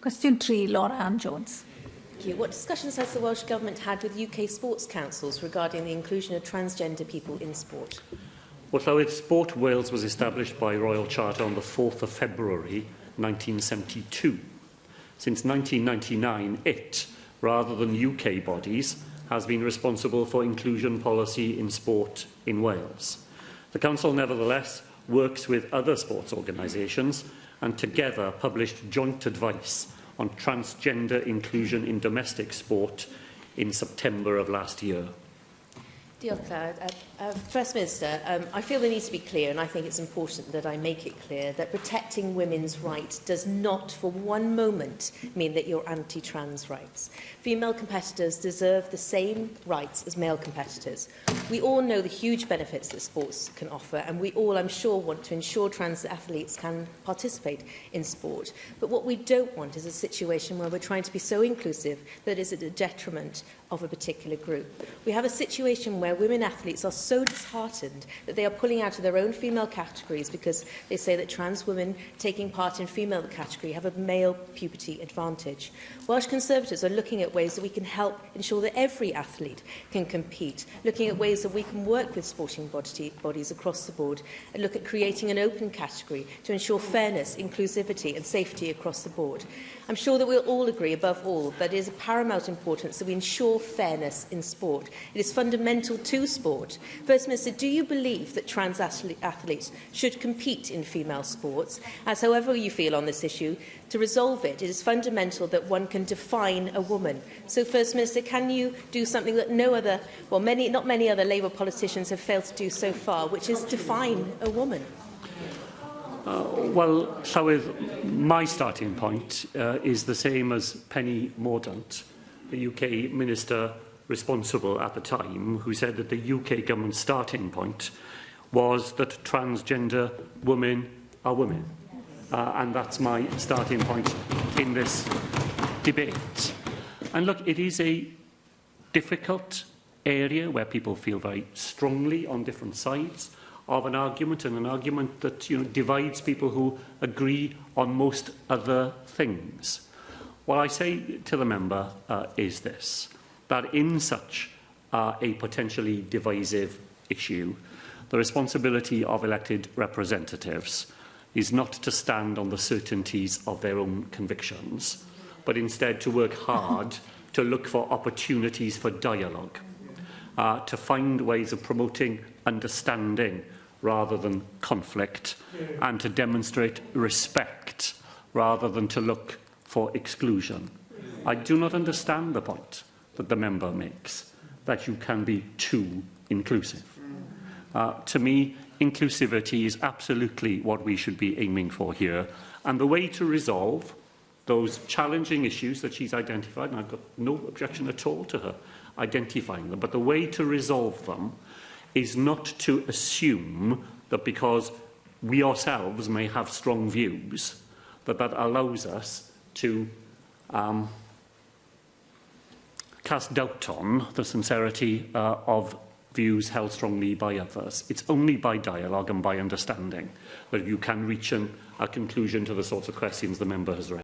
Question 3, Laura Ann Jones. Thank you. What discussions has the Welsh Government had with UK sports councils regarding the inclusion of transgender people in sport? Well, Llywydd, Sport Wales was established by Royal Charter on the 4th of February 1972. Since 1999, it, rather than UK bodies, has been responsible for inclusion policy in sport in Wales. The Council, nevertheless, works with other sports organisations and together published joint advice on transgender inclusion in domestic sport in September of last year. Diolch, Claire. First Minister, I feel the need to be clear, and I think it's important that I make it clear, that protecting women's rights does not for one moment mean that you're anti-trans rights. Female competitors deserve the same rights as male competitors. We all know the huge benefits that sports can offer, and we all, I'm sure, want to ensure trans athletes can participate in sport. But what we don't want is a situation where we're trying to be so inclusive that it's at the detriment of a particular group. We have a situation where women athletes are so disheartened that they are pulling out of their own female categories because they say that trans women taking part in female category have a male puberty advantage. Welsh Conservatives are looking at ways that we can help ensure that every athlete can compete, looking at ways that we can work with sporting bodies across the board and look at creating an open category to ensure fairness, inclusivity and safety across the board. I'm sure that we'll all agree, above all, that it is of paramount importance that we ensure fairness in sport. It is fundamental to sport. First Minister, do you believe that trans athletes should compete in female sports? As however you feel on this issue, to resolve it, it is fundamental that one can define a woman. So, First Minister, can you do something that not many other Labour politicians have failed to do so far, which is define a woman? Well, Llywydd, my starting point is the same as Penny Mordaunt, the UK Minister responsible at the time, who said that the UK government's starting point was that transgender women are women. And that's my starting point in this debate. And look, it is a difficult area where people feel very strongly on different sides of an argument, and an argument that divides people who agree on most other things. What I say to the member is this, that in such a potentially divisive issue, the responsibility of elected representatives is not to stand on the certainties of their own convictions, but instead to work hard to look for opportunities for dialogue, to find ways of promoting understanding rather than conflict, and to demonstrate respect rather than to look for exclusion. I do not understand the point that the member makes, that you can be too inclusive. To me, inclusivity is absolutely what we should be aiming for here, and the way to resolve those challenging issues that she's identified, and I've got no objection at all to her identifying them, but the way to resolve them is not to assume that because we ourselves may have strong views, that allows us to cast doubt on the sincerity of views held strongly by others. It's only by dialogue and by understanding that you can reach a conclusion to the sorts of questions the member has raised.